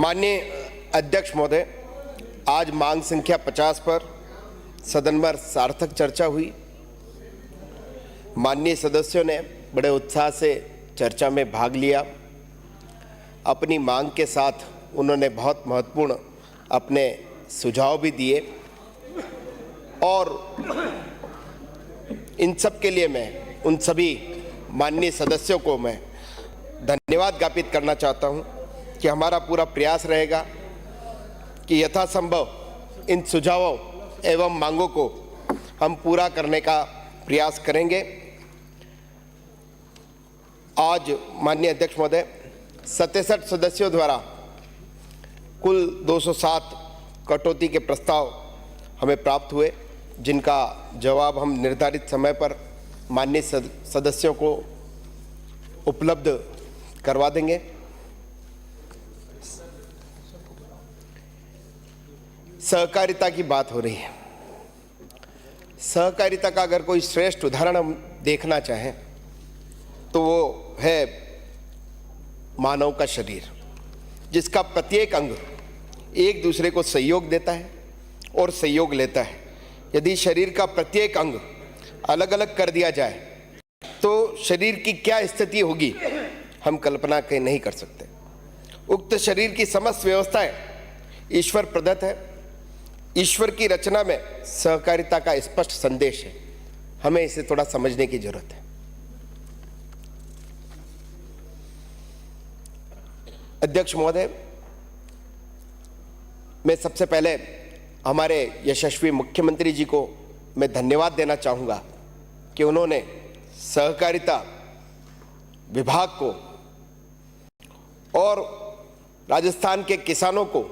माननीय अध्यक्ष महोदय, आज मांग संख्या 50 पर सदन में सार्थक चर्चा हुई। माननीय सदस्यों ने बड़े उत्साह से चर्चा में भाग लिया। अपनी मांग के साथ उन्होंने बहुत महत्वपूर्ण अपने सुझाव भी दिए और इन सब के लिए मैं उन सभी माननीय सदस्यों को मैं धन्यवाद ज्ञापित करना चाहता हूं कि हमारा पूरा प्रयास रहेगा कि यथासंभव इन सुझावों एवं मांगों को हम पूरा करने का प्रयास करेंगे। आज माननीय अध्यक्ष महोदय 67 सदस्यों द्वारा कुल 207 कटौती के प्रस्ताव हमें प्राप्त हुए, जिनका जवाब हम निर्धारित समय पर माननीय सदस्यों को उपलब्ध करवा देंगे। सहकारिता की बात हो रही है। सहकारिता का अगर कोई श्रेष्ठ उदाहरण हम देखना चाहें तो वो है मानव का शरीर, जिसका प्रत्येक अंग एक दूसरे को सहयोग देता है और सहयोग लेता है। यदि शरीर का प्रत्येक अंग अलग अलग कर दिया जाए तो शरीर की क्या स्थिति होगी हम कल्पना के नहीं कर सकते। उक्त शरीर की समस्त व्यवस्थाएं ईश्वर प्रदत्त है। ईश्वर की रचना में सहकारिता का स्पष्ट संदेश है। हमें इसे थोड़ा समझने की जरूरत है। अध्यक्ष महोदय, मैं सबसे पहले हमारे यशस्वी मुख्यमंत्री जी को मैं धन्यवाद देना चाहूँगा कि उन्होंने सहकारिता विभाग को और राजस्थान के किसानों को,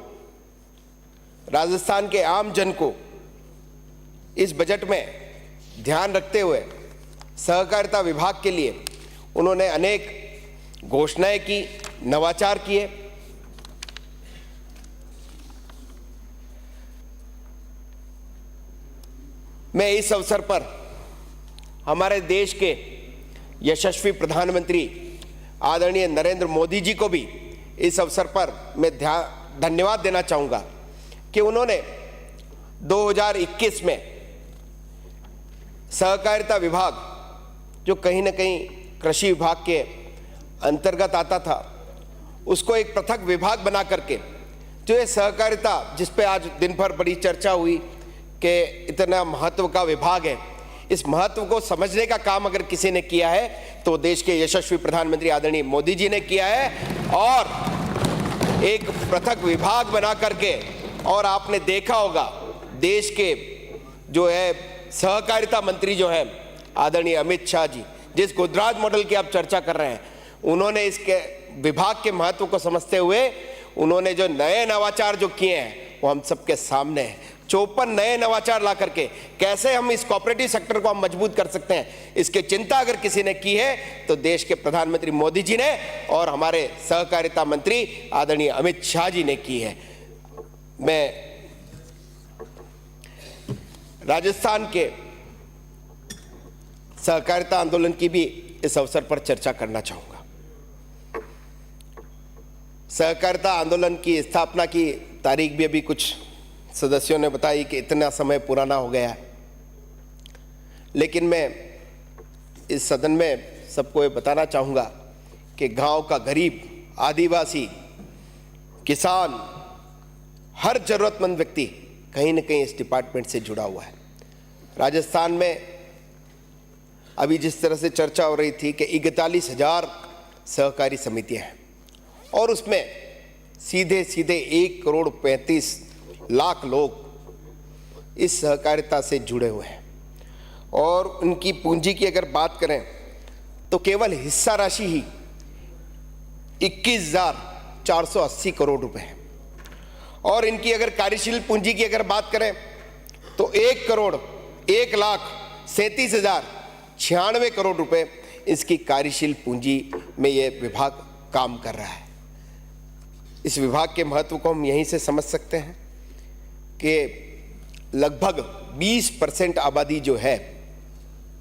राजस्थान के आम जन को इस बजट में ध्यान रखते हुए सहकारिता विभाग के लिए उन्होंने अनेक घोषणाएं की, नवाचार किए। मैं इस अवसर पर हमारे देश के यशस्वी प्रधानमंत्री आदरणीय नरेंद्र मोदी जी को भी इस अवसर पर मैं धन्यवाद देना चाहूँगा कि उन्होंने 2021 में सहकारिता विभाग, जो कहीं ना कहीं कृषि विभाग के अंतर्गत आता था, उसको एक पृथक विभाग बना करके जो ये सहकारिता, जिस पे आज दिन भर बड़ी चर्चा हुई कि इतना महत्व का विभाग है, इस महत्व को समझने का काम अगर किसी ने किया है तो देश के यशस्वी प्रधानमंत्री आदरणीय मोदी जी ने किया है। और एक पृथक विभाग बना करके, और आपने देखा होगा देश के जो है सहकारिता मंत्री जो है आदरणीय अमित शाह जी, जिस गुजरात मॉडल की आप चर्चा कर रहे हैं, उन्होंने इसके विभाग के महत्व को समझते हुए उन्होंने जो नए नवाचार जो किए हैं वो हम सबके सामने हैं। 54 नए नवाचार ला करके कैसे हम इस कोऑपरेटिव सेक्टर को हम मजबूत कर सकते हैं, इसकी चिंता अगर किसी ने की है तो देश के प्रधानमंत्री मोदी जी ने और हमारे सहकारिता मंत्री आदरणीय अमित शाह जी ने की है। मैं राजस्थान के सहकारिता आंदोलन की भी इस अवसर पर चर्चा करना चाहूंगा। सहकारिता आंदोलन की स्थापना की तारीख भी अभी कुछ सदस्यों ने बताई कि इतना समय पुराना हो गया है, लेकिन मैं इस सदन में सबको ये बताना चाहूँगा कि गांव का गरीब, आदिवासी, किसान, हर जरूरतमंद व्यक्ति कहीं न कहीं इस डिपार्टमेंट से जुड़ा हुआ है। राजस्थान में अभी जिस तरह से चर्चा हो रही थी कि 41,000 सहकारी समितियाँ हैं और उसमें सीधे सीधे 1,35,00,000 लोग इस सहकारिता से जुड़े हुए हैं। और उनकी पूंजी की अगर बात करें तो केवल हिस्सा राशि ही 21,480 करोड़ रुपए है। और इनकी अगर कार्यशील पूंजी की अगर बात करें तो 1,01,37,096 करोड़ रुपए इसकी कार्यशील पूंजी में ये विभाग काम कर रहा है। इस विभाग के महत्व को हम यहीं से समझ सकते हैं कि लगभग 20% आबादी जो है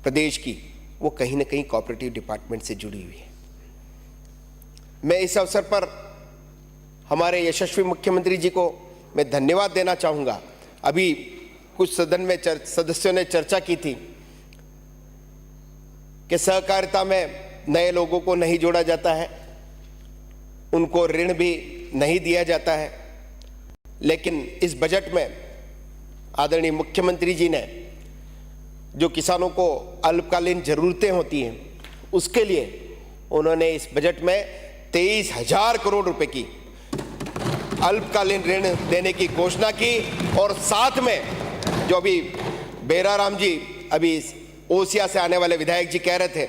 प्रदेश की, वो कहीं ना कहीं कोऑपरेटिव डिपार्टमेंट से जुड़ी हुई है। मैं इस अवसर पर हमारे यशस्वी मुख्यमंत्री जी को मैं धन्यवाद देना चाहूँगा। अभी कुछ सदन में सदस्यों ने चर्चा की थी कि सहकारिता में नए लोगों को नहीं जोड़ा जाता है, उनको ऋण भी नहीं दिया जाता है, लेकिन इस बजट में आदरणीय मुख्यमंत्री जी ने जो किसानों को अल्पकालीन ज़रूरतें होती हैं उसके लिए उन्होंने इस बजट में 23,000 करोड़ रुपए की अल्पकालीन ऋण देने की घोषणा की। और साथ में जो अभी बेराराम जी अभी ओसिया से आने वाले विधायक जी कह रहे थे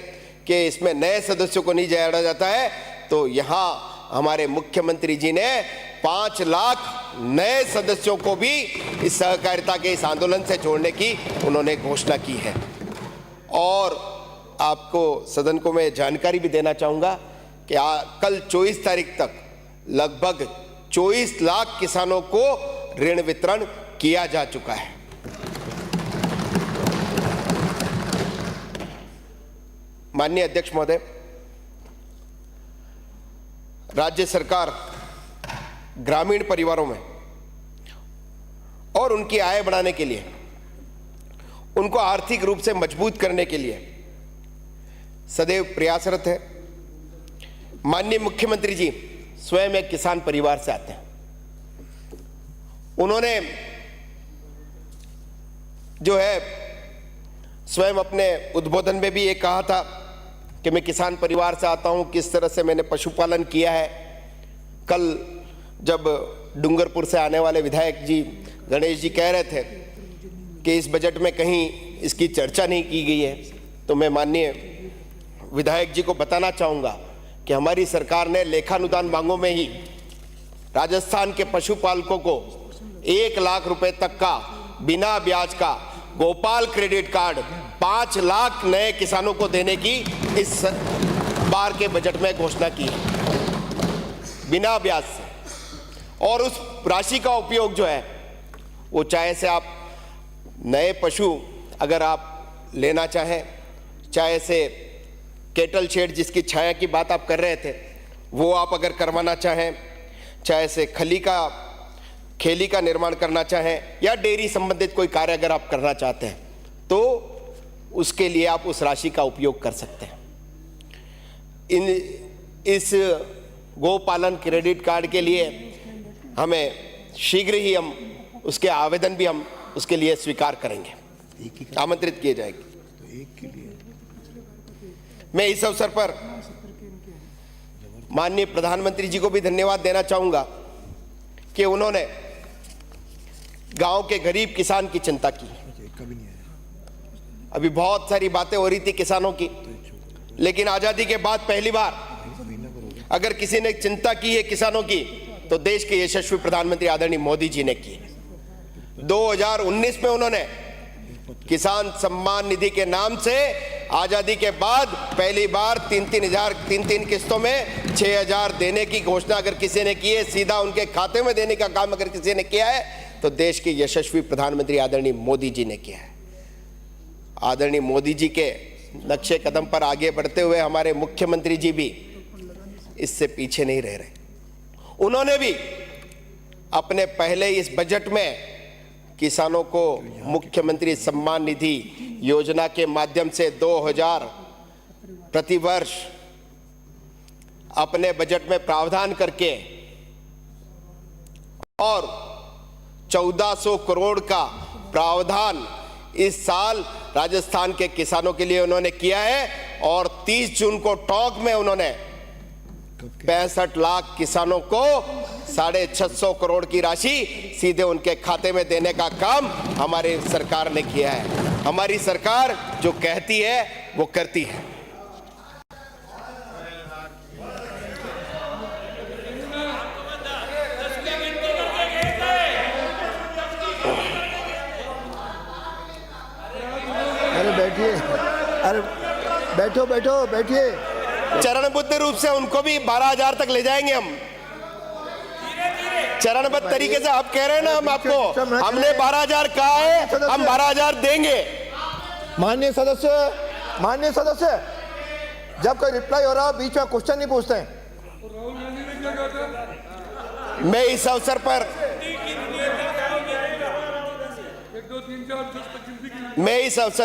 कि इसमें नए सदस्यों को नहीं जोड़ा जाता है, तो यहाँ हमारे मुख्यमंत्री जी ने 5 लाख नए सदस्यों को भी इस सहकारिता के इस आंदोलन से जोड़ने की उन्होंने घोषणा की है। और आपको सदन को मैं जानकारी भी देना चाहूँगा कि कल 24 तारीख तक लगभग 24 लाख किसानों को ऋण वितरण किया जा चुका है। माननीय अध्यक्ष महोदय, राज्य सरकार ग्रामीण परिवारों में और उनकी आय बढ़ाने के लिए, उनको आर्थिक रूप से मजबूत करने के लिए सदैव प्रयासरत है। माननीय मुख्यमंत्री जी स्वयं एक किसान परिवार से आते हैं। उन्होंने जो है स्वयं अपने उद्बोधन में भी ये कहा था कि मैं किसान परिवार से आता हूं, किस तरह से मैंने पशुपालन किया है। कल जब डूंगरपुर से आने वाले विधायक जी गणेश जी कह रहे थे कि इस बजट में कहीं इसकी चर्चा नहीं की गई है, तो मैं माननीय विधायक जी को बताना चाहूँगा कि हमारी सरकार ने लेखानुदान मांगों में ही राजस्थान के पशुपालकों को 1 लाख रुपए तक का बिना ब्याज का गोपाल क्रेडिट कार्ड 5 लाख नए किसानों को देने की इस बार के बजट में घोषणा की है, बिना ब्याज से। और उस राशि का उपयोग जो है वो चाहे से आप नए पशु अगर आप लेना चाहें, चाहे से केटल शेड जिसकी छाया की बात आप कर रहे थे वो आप अगर करवाना चाहें, चाहे से खेली का निर्माण करना चाहें या डेयरी संबंधित कोई कार्य अगर आप करना चाहते हैं तो उसके लिए आप उस राशि का उपयोग कर सकते हैं। इस गोपालन क्रेडिट कार्ड के लिए हमें शीघ्र ही हम उसके आवेदन भी हम उसके लिए स्वीकार करेंगे, आमंत्रित किए जाएंगे। मैं इस अवसर पर माननीय प्रधानमंत्री जी को भी धन्यवाद देना चाहूंगा कि उन्होंने गांव के गरीब किसान की चिंता की। अभी बहुत सारी बातें हो रही थी किसानों की, लेकिन आजादी के बाद पहली बार अगर किसी ने चिंता की है किसानों की तो देश के यशस्वी प्रधानमंत्री आदरणीय मोदी जी ने की। 2019 में उन्होंने किसान सम्मान निधि के नाम से आजादी के बाद पहली बार 3 किस्तों में 6,000 देने की घोषणा अगर किसी ने की है, सीधा उनके खाते में देने का काम अगर किसी ने किया है तो देश के यशस्वी प्रधानमंत्री आदरणीय मोदी जी ने किया है। आदरणीय मोदी जी के नक्शे कदम पर आगे बढ़ते हुए हमारे मुख्यमंत्री जी भी इससे पीछे नहीं रह रहे। उन्होंने भी अपने पहले इस बजट में किसानों को मुख्यमंत्री सम्मान निधि योजना के माध्यम से 2,000 प्रति वर्ष अपने बजट में प्रावधान करके और 1,400 करोड़ का प्रावधान इस साल राजस्थान के किसानों के लिए उन्होंने किया है। और 30 जून को टोंक में उन्होंने 65 लाख किसानों को 650 करोड़ की राशि सीधे उनके खाते में देने का काम हमारी सरकार ने किया है। हमारी सरकार जो कहती है वो करती है। अरे बैठिए, अरे बैठो बैठो बैठिए। चरणबद्ध रूप से उनको भी 12,000 तक ले जाएंगे हम, चरणबद्ध तरीके से। आप कह रहे हैं ना हम आपको, हमने 12,000 कहा है, हम 12,000 देंगे। माननीय सदस्य, जब कोई रिप्लाई हो रहा हो बीच में क्वेश्चन नहीं पूछते हैं। मैं इस अवसर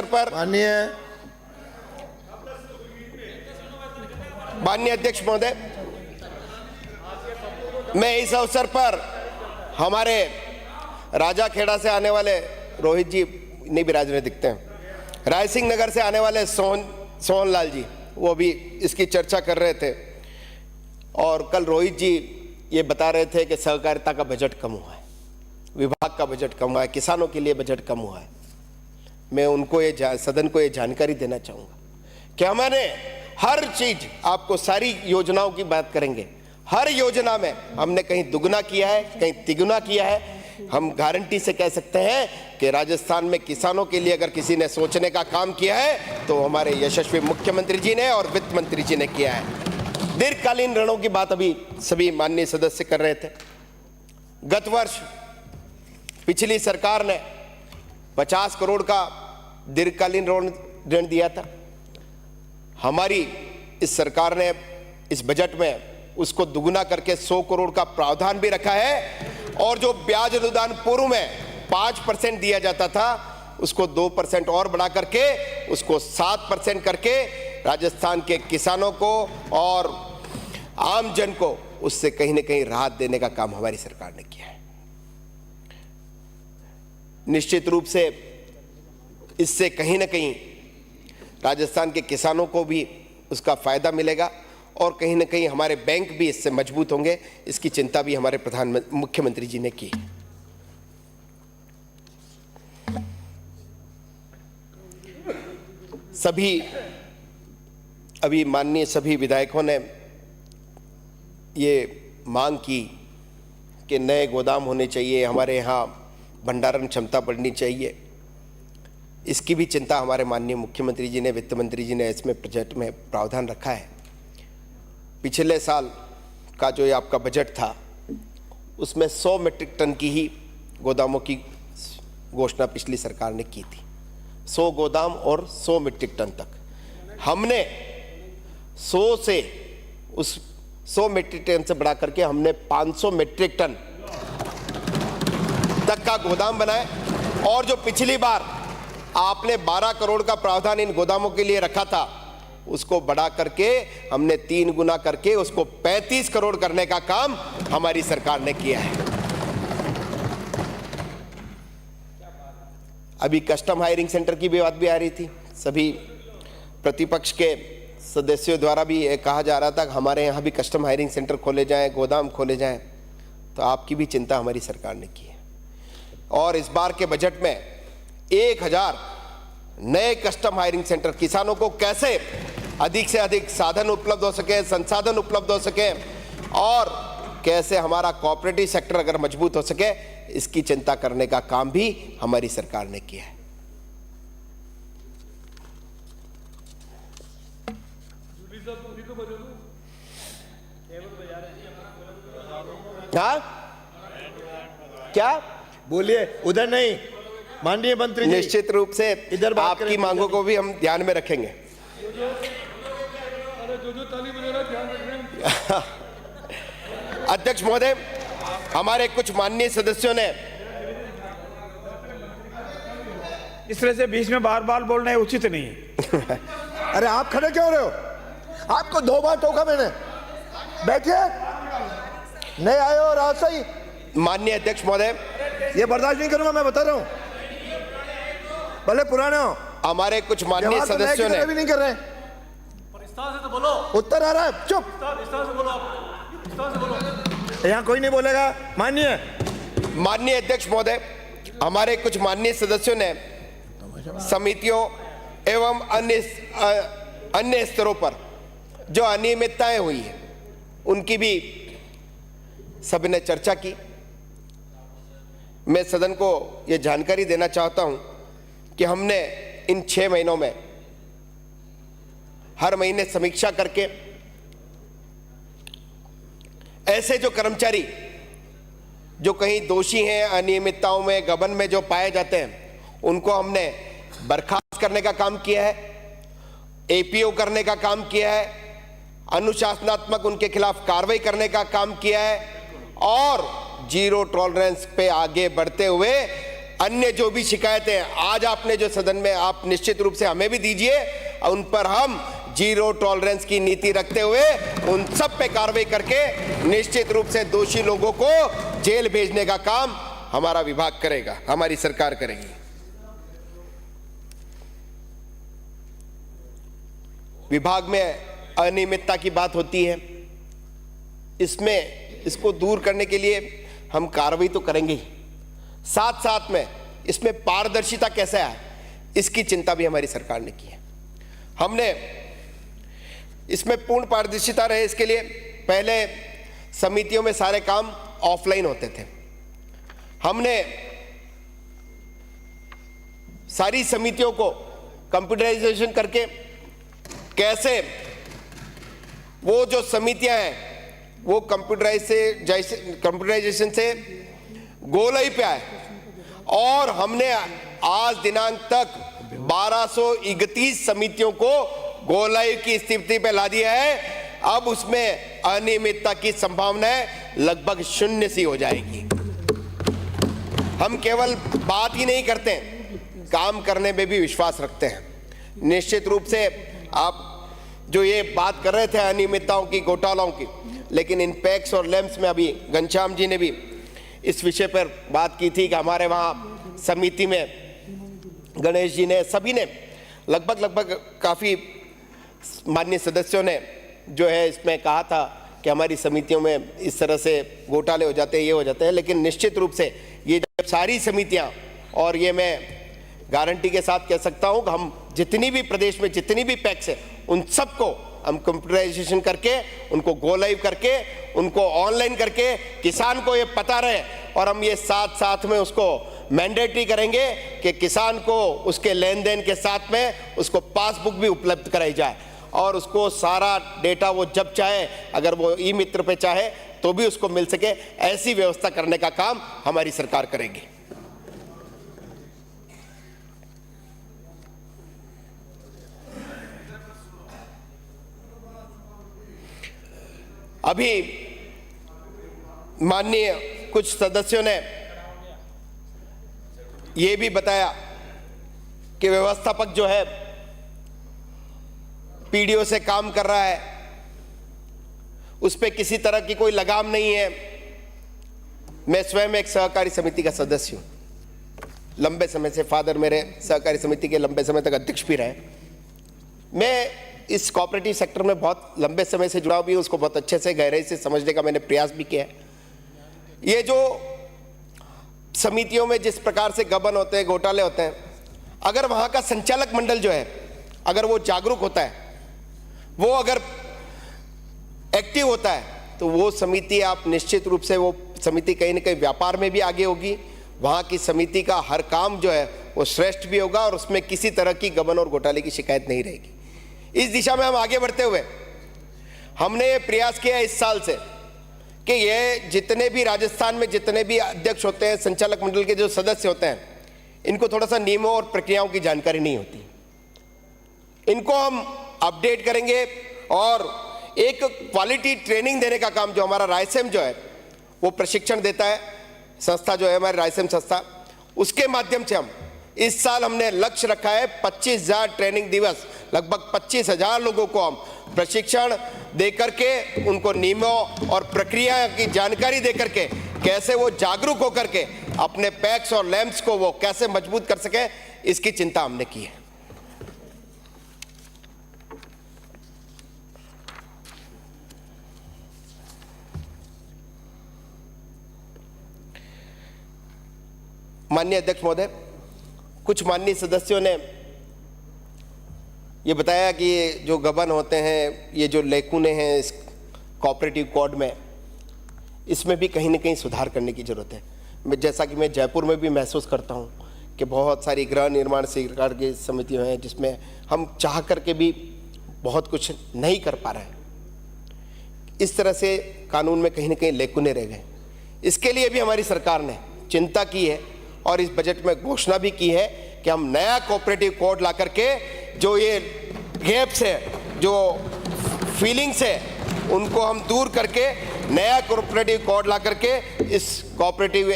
पर माननीय अध्यक्ष महोदय, मैं इस अवसर पर हमारे राजाखेड़ा से आने वाले रोहित जी नहीं विराजने दिखते हैं, रायसिंह नगर से आने वाले सोहनलाल जी, वो भी इसकी चर्चा कर रहे थे। और कल रोहित जी ये बता रहे थे कि सहकारिता का बजट कम हुआ है, विभाग का बजट कम हुआ है, किसानों के लिए बजट कम हुआ है। मैं उनको सदन को ये जानकारी देना चाहूँगा कि हमारे हर चीज, आपको सारी योजनाओं की बात करेंगे, हर योजना में हमने कहीं दुगना किया है, कहीं तिगुना किया है। हम गारंटी से कह सकते हैं कि राजस्थान में किसानों के लिए अगर किसी ने सोचने का काम किया है तो हमारे यशस्वी मुख्यमंत्री जी ने और वित्त मंत्री जी ने किया है। दीर्घकालीन ऋणों की बात अभी सभी माननीय सदस्य कर रहे थे। गत वर्ष पिछली सरकार ने 50 करोड़ का दीर्घकालीन ऋण दिया था। हमारी इस सरकार ने इस बजट में उसको दुगुना करके 100 करोड़ का प्रावधान भी रखा है, और जो ब्याज अनुदान पूर्व में 5% दिया जाता था उसको 2% और बढ़ा करके उसको 7% करके राजस्थान के किसानों को और आम जन को उससे कहीं ना कहीं राहत देने का काम हमारी सरकार ने किया है। निश्चित रूप से इससे कहीं ना कहीं राजस्थान के किसानों को भी उसका फायदा मिलेगा और कहीं ना कहीं हमारे बैंक भी इससे मजबूत होंगे। इसकी चिंता भी हमारे मुख्यमंत्री जी ने की। अभी माननीय सभी विधायकों ने ये मांग की कि नए गोदाम होने चाहिए, हमारे यहाँ भंडारण क्षमता बढ़नी चाहिए। इसकी भी चिंता हमारे माननीय मुख्यमंत्री जी ने, वित्त मंत्री जी ने इसमें बजट में प्रावधान रखा है। पिछले साल का जो ये आपका बजट था उसमें 100 मीट्रिक टन की ही गोदामों की घोषणा पिछली सरकार ने की थी। 100 गोदाम और 100 मीट्रिक टन तक हमने 100 से उस 100 मीट्रिक टन से बढ़ा करके हमने 500 मीट्रिक टन तक का गोदाम बनाए। और जो पिछली बार आपने 12 करोड़ का प्रावधान इन गोदामों के लिए रखा था उसको बढ़ा करके हमने 3 गुना करके उसको 35 करोड़ करने का काम हमारी सरकार ने किया है। अभी कस्टम हायरिंग सेंटर की भी बात भी आ रही थी। सभी प्रतिपक्ष के सदस्यों द्वारा भी ये कहा जा रहा था कि हमारे यहाँ भी कस्टम हायरिंग सेंटर खोले जाएं, गोदाम खोले जाएं। तो आपकी भी चिंता हमारी सरकार ने की है। और इस बार के बजट में 1000 नए कस्टम हायरिंग सेंटर, किसानों को कैसे अधिक से अधिक साधन उपलब्ध हो सके, संसाधन उपलब्ध हो सके और कैसे हमारा कोऑपरेटिव सेक्टर अगर मजबूत हो सके, इसकी चिंता करने का काम भी हमारी सरकार ने किया है। हाँ क्या बोलिए, उधर नहीं, माननीय मंत्री जी। निश्चित रूप से इधर आपकी मांगों को भी हम ध्यान में रखेंगे। अध्यक्ष महोदय, हमारे कुछ माननीय सदस्यों ने इस तरह से बीच में बार बार बोलना है उचित नहीं है। अरे आप खड़े क्यों रहे हो? आपको 2 बार टोका मैंने। बैठिए, नहीं आए हो और आज सही। माननीय अध्यक्ष महोदय, ये बर्दाश्त नहीं करूंगा, मैं बता रहा हूं। भले पुराने हो, हमारे कुछ माननीय सदस्यों ने भी नहीं कर रहे। से तो बोलो, उत्तर आ रहा है, चुप। यहाँ कोई नहीं बोलेगा। माननीय अध्यक्ष महोदय, हमारे कुछ माननीय सदस्यों ने समितियों एवं अन्य स्तरों पर जो अनियमितताएं हुई है उनकी भी सभी ने चर्चा की। मैं सदन को यह जानकारी देना चाहता हूं कि हमने इन 6 महीनों में हर महीने समीक्षा करके ऐसे जो कर्मचारी जो कहीं दोषी हैं, अनियमितताओं में, गबन में जो पाए जाते हैं, उनको हमने बर्खास्त करने का काम किया है, एपीओ करने का काम किया है, अनुशासनात्मक उनके खिलाफ कार्रवाई करने का काम किया है और जीरो टॉलरेंस पे आगे बढ़ते हुए अन्य जो भी शिकायतें आज आपने जो सदन में आप निश्चित रूप से हमें भी दीजिए, उन पर हम जीरो टॉलरेंस की नीति रखते हुए उन सब पे कार्रवाई करके निश्चित रूप से दोषी लोगों को जेल भेजने का काम हमारा विभाग करेगा, हमारी सरकार करेगी। विभाग में अनियमितता की बात होती है, इसको दूर करने के लिए हम कार्रवाई तो करेंगे ही, साथ साथ में इसमें पारदर्शिता कैसे आए इसकी चिंता भी हमारी सरकार ने की है। हमने इसमें पूर्ण पारदर्शिता रहे इसके लिए पहले समितियों में सारे काम ऑफलाइन होते थे। हमने सारी समितियों को कंप्यूटराइजेशन करके कैसे वो जो समितियां हैं वो कंप्यूटराइजेशन से गोलाई पे आए और हमने आज दिनांक तक 1231 समितियों को गोलाई की स्थिति पे ला दिया है। अब उसमें अनियमितता की संभावना लगभग शून्य सी हो जाएगी। हम केवल बात ही नहीं करते, काम करने में भी विश्वास रखते हैं। निश्चित रूप से आप जो ये बात कर रहे थे अनियमितताओं की, घोटालों की, लेकिन इन पैक्स और लैम्प्स में अभी घनश्याम जी ने भी इस विषय पर बात की थी कि हमारे वहाँ समिति में गणेश जी ने, सभी ने लगभग काफ़ी माननीय सदस्यों ने जो है इसमें कहा था कि हमारी समितियों में इस तरह से घोटाले हो जाते हैं, ये हो जाते हैं। लेकिन निश्चित रूप से ये जब सारी समितियाँ, और ये मैं गारंटी के साथ कह सकता हूँ कि हम जितनी भी प्रदेश में जितनी भी पैक्स है उन सबको हम कंप्यूटराइजेशन करके, उनको गो लाइव करके, उनको ऑनलाइन करके किसान को ये पता रहे, और हम ये साथ में उसको मैंडेटरी करेंगे कि किसान को उसके लेन देन के साथ में उसको पासबुक भी उपलब्ध कराई जाए और उसको सारा डेटा वो जब चाहे, अगर वो ई मित्र पे चाहे तो भी उसको मिल सके। ऐसी व्यवस्था करने का काम हमारी सरकार करेगी। अभी माननीय कुछ सदस्यों ने ये भी बताया कि व्यवस्थापक जो है पीडीओ से काम कर रहा है, उस पर किसी तरह की कोई लगाम नहीं है। मैं स्वयं एक सहकारी समिति का सदस्य हूं, लंबे समय से, फादर मेरे सहकारी समिति के लंबे समय तक अध्यक्ष भी रहे। मैं इस कोऑपरेटिव सेक्टर में बहुत लंबे समय से जुड़ा भी हूं, उसको बहुत अच्छे से गहराई से समझने का मैंने प्रयास भी किया है। ये जो समितियों में जिस प्रकार से गबन होते हैं, घोटाले होते हैं, अगर वहाँ का संचालक मंडल जो है अगर वो जागरूक होता है, वो अगर एक्टिव होता है, तो वो समिति, आप निश्चित रूप से वो समिति कहीं ना कहीं व्यापार में भी आगे होगी। वहाँ की समिति का हर काम जो है वो श्रेष्ठ भी होगा और उसमें किसी तरह की गबन और घोटाले की शिकायत नहीं रहेगी। इस दिशा में हम आगे बढ़ते हुए हमने ये प्रयास किया इस साल से कि ये जितने भी राजस्थान में जितने भी अध्यक्ष होते हैं, संचालक मंडल के जो सदस्य होते हैं, इनको थोड़ा सा नियमों और प्रक्रियाओं की जानकारी नहीं होती। इनको हम अपडेट करेंगे और एक क्वालिटी ट्रेनिंग देने का काम जो हमारा रायसेम जो है वो प्रशिक्षण देता है, संस्था जो है हमारी रायसेम संस्था, उसके माध्यम से हम इस साल हमने लक्ष्य रखा है 25,000 ट्रेनिंग दिवस, लगभग 25,000 लोगों को हम प्रशिक्षण दे करके, उनको नियमों और प्रक्रिया की जानकारी दे करके कैसे वो जागरूक होकर के अपने पैक्स और लैम्प्स को वो कैसे मजबूत कर सके, इसकी चिंता हमने की है। माननीय अध्यक्ष महोदय, कुछ माननीय सदस्यों ने ये बताया कि ये जो गबन होते हैं, ये जो लेकुने हैं इस कोऑपरेटिव कोड में, इसमें भी कहीं ना कहीं सुधार करने की ज़रूरत है। जैसा कि मैं जयपुर में भी महसूस करता हूँ कि बहुत सारी गृह निर्माण सरकार की समितियाँ हैं जिसमें हम चाह करके भी बहुत कुछ नहीं कर पा रहे हैं। इस तरह से कानून में कहीं ना कहीं लेकुने रह गए। इसके लिए भी हमारी सरकार ने चिंता की है और इस बजट में घोषणा भी की है कि हम नया कोऑपरेटिव कोड ला करके जो ये गैप्स है, जो फीलिंग्स है, उनको हम दूर करके नया कोऑपरेटिव कोड ला करके इस कोऑपरेटिव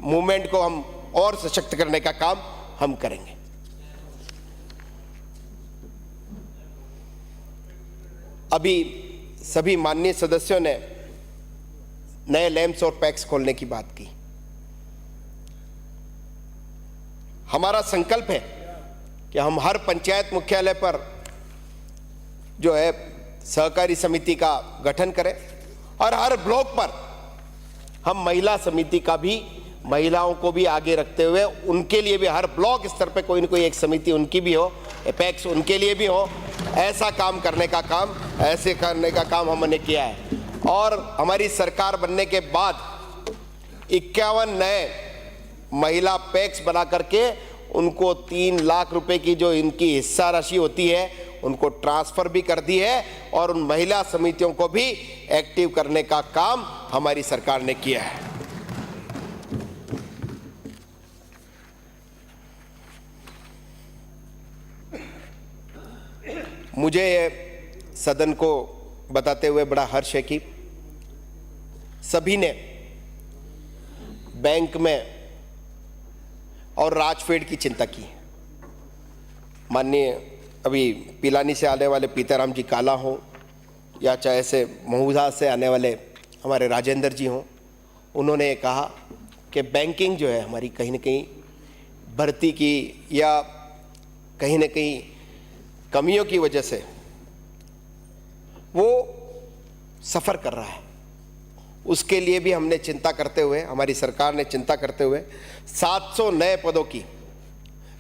मूवमेंट को हम और सशक्त करने का काम हम करेंगे। अभी सभी माननीय सदस्यों ने नए लैम्प्स और पैक्स खोलने की बात की। हमारा संकल्प है कि हम हर पंचायत मुख्यालय पर जो है सहकारी समिति का गठन करें और हर ब्लॉक पर हम महिला समिति का भी, महिलाओं को भी आगे रखते हुए उनके लिए भी हर ब्लॉक स्तर पे कोई न कोई एक समिति उनकी भी हो, पैक्स उनके लिए भी हो, ऐसा काम करने का काम हमने किया है। और हमारी सरकार बनने के बाद 51 नए महिला पैक्स बना करके उनको 3 लाख रुपए की जो इनकी हिस्सा राशि होती है उनको ट्रांसफर भी कर दी है और उन महिला समितियों को भी एक्टिव करने का काम हमारी सरकार ने किया है। मुझे सदन को बताते हुए बड़ा हर्ष है कि सभी ने बैंक में और राजफेड की चिंता की। माननीय अभी पिलानी से आने वाले पीताराम जी काला हो या चाहे से महुदा से आने वाले हमारे राजेंद्र जी हों, उन्होंने कहा कि बैंकिंग जो है हमारी कहीं न कहीं भर्ती की या कहीं न कहीं कमियों की वजह से वो सफ़र कर रहा है। उसके लिए भी हमने चिंता करते हुए, हमारी सरकार ने चिंता करते हुए 700 नए पदों की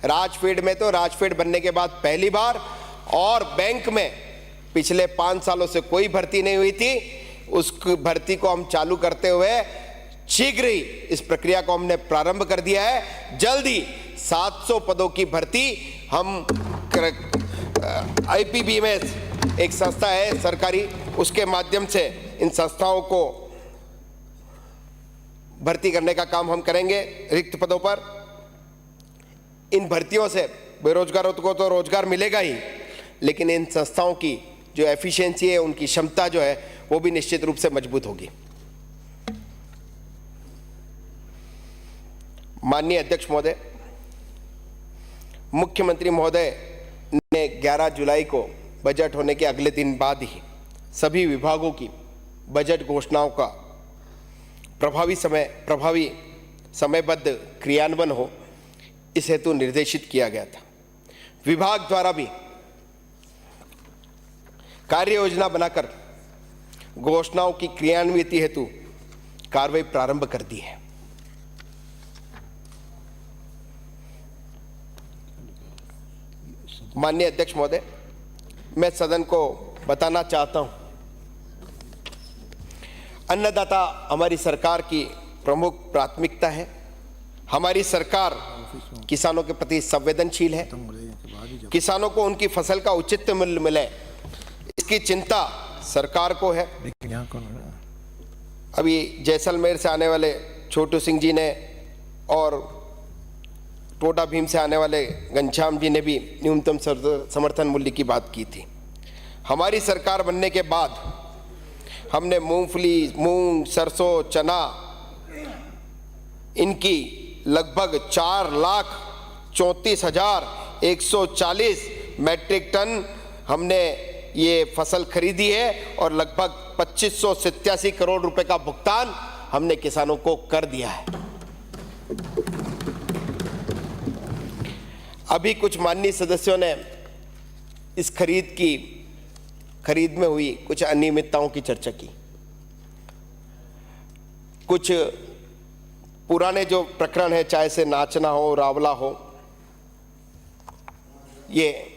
राजफेड में, तो राजफेड बनने के बाद पहली बार, और बैंक में पिछले 5 सालों से कोई भर्ती नहीं हुई थी, उस भर्ती को हम चालू करते हुए शीघ्र ही इस प्रक्रिया को हमने प्रारंभ कर दिया है। जल्द ही 700 पदों की भर्ती हम IPBMS एक संस्था है सरकारी, उसके माध्यम से इन संस्थाओं को भर्ती करने का काम हम करेंगे रिक्त पदों पर। इन भर्तियों से बेरोजगारों को तो रोजगार मिलेगा ही, लेकिन इन संस्थाओं की जो एफिशिएंसी है, उनकी क्षमता जो है वो भी निश्चित रूप से मजबूत होगी। माननीय अध्यक्ष महोदय, मुख्यमंत्री महोदय ने 11 जुलाई को बजट होने के अगले दिन बाद ही सभी विभागों की बजट घोषणाओं का प्रभावी समयबद्ध क्रियान्वयन हो, इस हेतु निर्देशित किया गया था। विभाग द्वारा भी कार्य योजना बनाकर घोषणाओं की क्रियान्विति हेतु कार्रवाई प्रारंभ कर दी है। माननीय अध्यक्ष महोदय, मैं सदन को बताना चाहता हूं, अन्नदाता हमारी सरकार की प्रमुख प्राथमिकता है। हमारी सरकार किसानों के प्रति संवेदनशील है। किसानों को उनकी फसल का उचित मूल्य मिले, इसकी चिंता सरकार को है। अभी जैसलमेर से आने वाले छोटू सिंह जी ने और टोडा भीम से आने वाले घनश्याम जी ने भी न्यूनतम समर्थन मूल्य की बात की थी। हमारी सरकार बनने के बाद हमने मूंगफली, मूंग, सरसों, चना, इनकी लगभग 4,34,140 मैट्रिक टन हमने ये फसल खरीदी है और लगभग 2587 करोड़ रुपए का भुगतान हमने किसानों को कर दिया है। अभी कुछ माननीय सदस्यों ने इस खरीद में हुई कुछ अनियमितताओं की चर्चा की। कुछ पुराने जो प्रकरण है, चाहे से नाचना हो, रावला हो, ये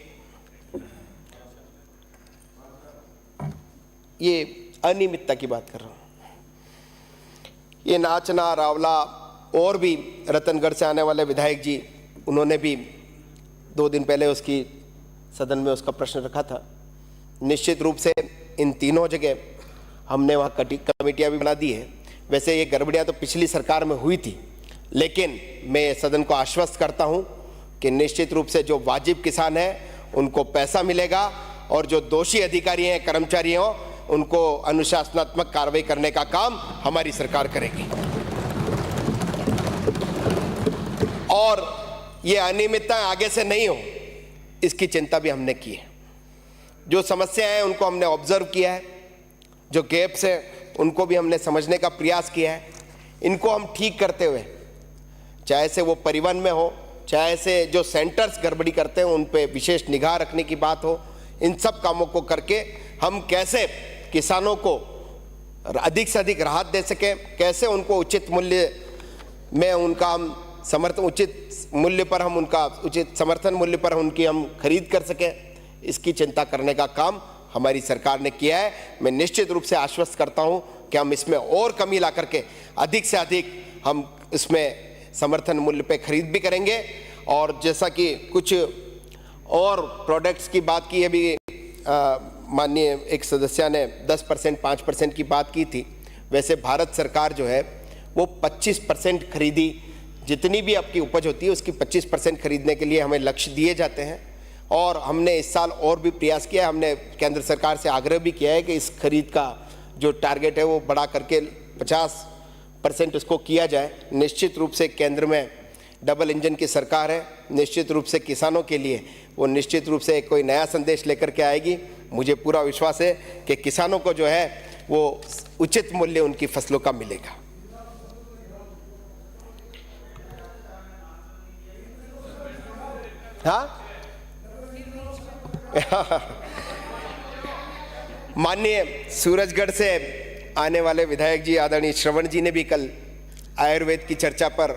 अनियमितता की बात कर रहा हूं। ये नाचना, रावला और भी रतनगढ़ से आने वाले विधायक जी, उन्होंने भी 2 दिन पहले उसकी सदन में उसका प्रश्न रखा था। निश्चित रूप से इन तीनों जगह हमने वहाँ कमेटियाँ भी बना दी है। वैसे ये गड़बड़ियाँ तो पिछली सरकार में हुई थी, लेकिन मैं सदन को आश्वस्त करता हूँ कि निश्चित रूप से जो वाजिब किसान हैं उनको पैसा मिलेगा और जो दोषी अधिकारी हैं, कर्मचारी हों, उनको अनुशासनात्मक कार्रवाई करने का काम हमारी सरकार करेगी। और ये अनियमितता आगे से नहीं हो, इसकी चिंता भी हमने की है। जो समस्याएं हैं उनको हमने ऑब्जर्व किया है, जो गैप्स हैं उनको भी हमने समझने का प्रयास किया है। इनको हम ठीक करते हुए, चाहे से वो परिवहन में हो, चाहे से जो सेंटर्स गड़बड़ी करते हैं उन पे विशेष निगाह रखने की बात हो, इन सब कामों को करके हम कैसे किसानों को अधिक से अधिक राहत दे सकें, कैसे उनको उचित मूल्य में उनका हम उचित मूल्य पर हम उनका उचित समर्थन मूल्य पर उनकी हम खरीद कर सकें, इसकी चिंता करने का काम हमारी सरकार ने किया है। मैं निश्चित रूप से आश्वस्त करता हूं कि हम इसमें और कमी ला करके अधिक से अधिक हम इसमें समर्थन मूल्य पे खरीद भी करेंगे। और जैसा कि कुछ और प्रोडक्ट्स की बात की, अभी माननीय एक सदस्य ने 10% 5% की बात की थी, वैसे भारत सरकार जो है वो 25% खरीदी, जितनी भी आपकी उपज होती है उसकी 25% खरीदने के लिए हमें लक्ष्य दिए जाते हैं। और हमने इस साल और भी प्रयास किया, हमने केंद्र सरकार से आग्रह भी किया है कि इस खरीद का जो टारगेट है वो बढ़ा करके 50% उसको किया जाए। निश्चित रूप से केंद्र में डबल इंजन की सरकार है, निश्चित रूप से किसानों के लिए वो निश्चित रूप से कोई नया संदेश लेकर के आएगी। मुझे पूरा विश्वास है कि किसानों को जो है वो उचित मूल्य उनकी फसलों का मिलेगा। हाँ माननीय सूरजगढ़ से आने वाले विधायक जी आदरणीय श्रवण जी ने भी कल आयुर्वेद की चर्चा पर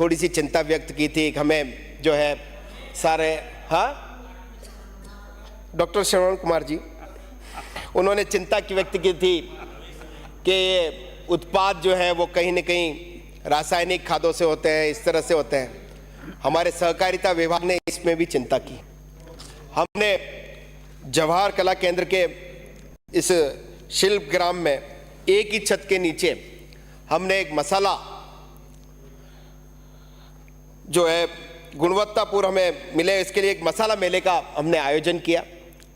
थोड़ी सी चिंता व्यक्त की थी। हमें जो है सारे, हाँ डॉक्टर श्रवण कुमार जी, उन्होंने चिंता की व्यक्त की थी कि ये उत्पाद जो है वो कहीं न कहीं रासायनिक खादों से होते हैं, इस तरह से होते हैं। हमारे सहकारिता विभाग ने इसमें भी चिंता की। हमने जवाहर कला केंद्र के इस शिल्प ग्राम में एक ही छत के नीचे हमने एक मसाला जो है गुणवत्तापूर्ण हमें मिले, इसके लिए एक मसाला मेले का हमने आयोजन किया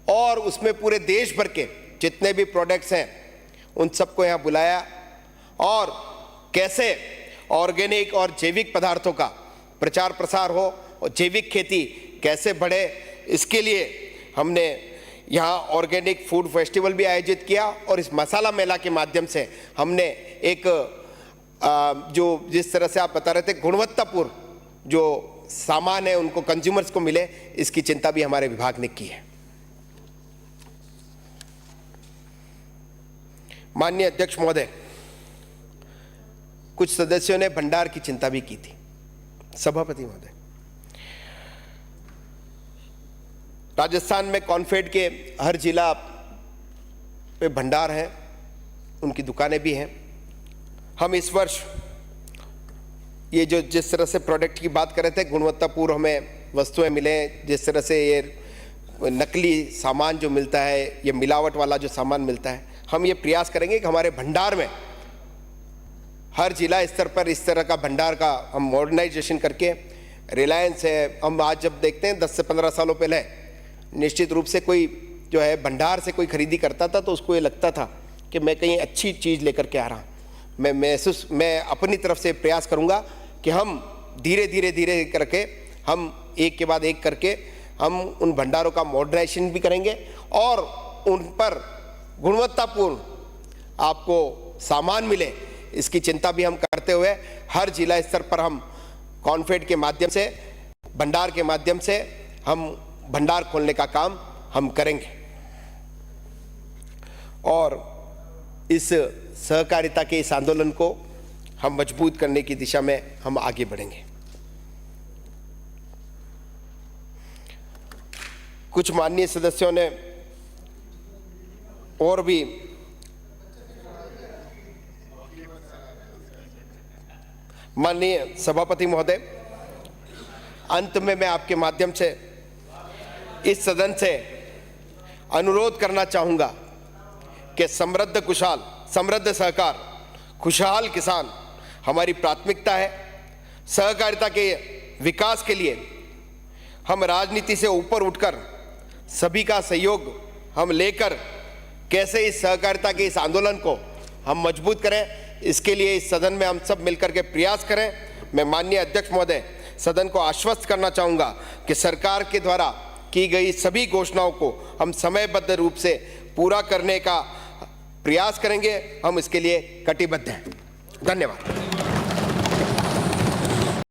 और उसमें पूरे देश भर के जितने भी प्रोडक्ट्स हैं उन सबको यहाँ बुलाया और कैसे ऑर्गेनिक और जैविक पदार्थों का प्रचार प्रसार हो और जैविक खेती कैसे बढ़े, इसके लिए हमने यहाँ ऑर्गेनिक फूड फेस्टिवल भी आयोजित किया। और इस मसाला मेला के माध्यम से हमने एक जो जिस तरह से आप बता रहे थे गुणवत्तापूर्ण जो सामान है उनको कंज्यूमर्स को मिले, इसकी चिंता भी हमारे विभाग ने की है। माननीय अध्यक्ष महोदय, कुछ सदस्यों ने भंडार की चिंता भी की थी। सभापति महोदय, राजस्थान में कॉन्फेड के हर जिला पे भंडार हैं, उनकी दुकानें भी हैं। हम इस वर्ष ये जो जिस तरह से प्रोडक्ट की बात कर रहे थे, गुणवत्तापूर्ण हमें वस्तुएं मिलें, जिस तरह से ये नकली सामान जो मिलता है, ये मिलावट वाला जो सामान मिलता है, हम ये प्रयास करेंगे कि हमारे भंडार में हर जिला स्तर पर इस तरह का भंडार का हम मॉडर्नाइजेशन करके, रिलायंस है, हम आज जब देखते हैं 10 से 15 सालों पहले निश्चित रूप से कोई जो है भंडार से कोई खरीदी करता था तो उसको ये लगता था कि मैं कहीं अच्छी चीज़ लेकर के आ रहा हूँ। मैं अपनी तरफ से प्रयास करूँगा कि हम धीरे धीरे करके हम एक के बाद एक करके हम उन भंडारों का मॉडर्नाइजेशन भी करेंगे और उन पर गुणवत्तापूर्ण आपको सामान मिले, इसकी चिंता भी हम करते हुए हर जिला स्तर पर हम कॉन्फेड के माध्यम से, भंडार के माध्यम से हम भंडार खोलने का काम हम करेंगे और इस सहकारिता के इस आंदोलन को हम मजबूत करने की दिशा में हम आगे बढ़ेंगे। कुछ माननीय सदस्यों ने और भी माननीय सभापति महोदय, अंत में मैं आपके माध्यम से इस सदन से अनुरोध करना चाहूंगा कि समृद्ध कुशल समृद्ध सहकार खुशहाल किसान हमारी प्राथमिकता है। सहकारिता के विकास के लिए हम राजनीति से ऊपर उठकर सभी का सहयोग हम लेकर कैसे इस सहकारिता के इस आंदोलन को हम मजबूत करें, इसके लिए इस सदन में हम सब मिलकर के प्रयास करें। मैं माननीय अध्यक्ष महोदय सदन को आश्वस्त करना चाहूँगा कि सरकार के द्वारा की गई सभी घोषणाओं को हम समयबद्ध रूप से पूरा करने का प्रयास करेंगे। हम इसके लिए कटिबद्ध हैं। धन्यवाद।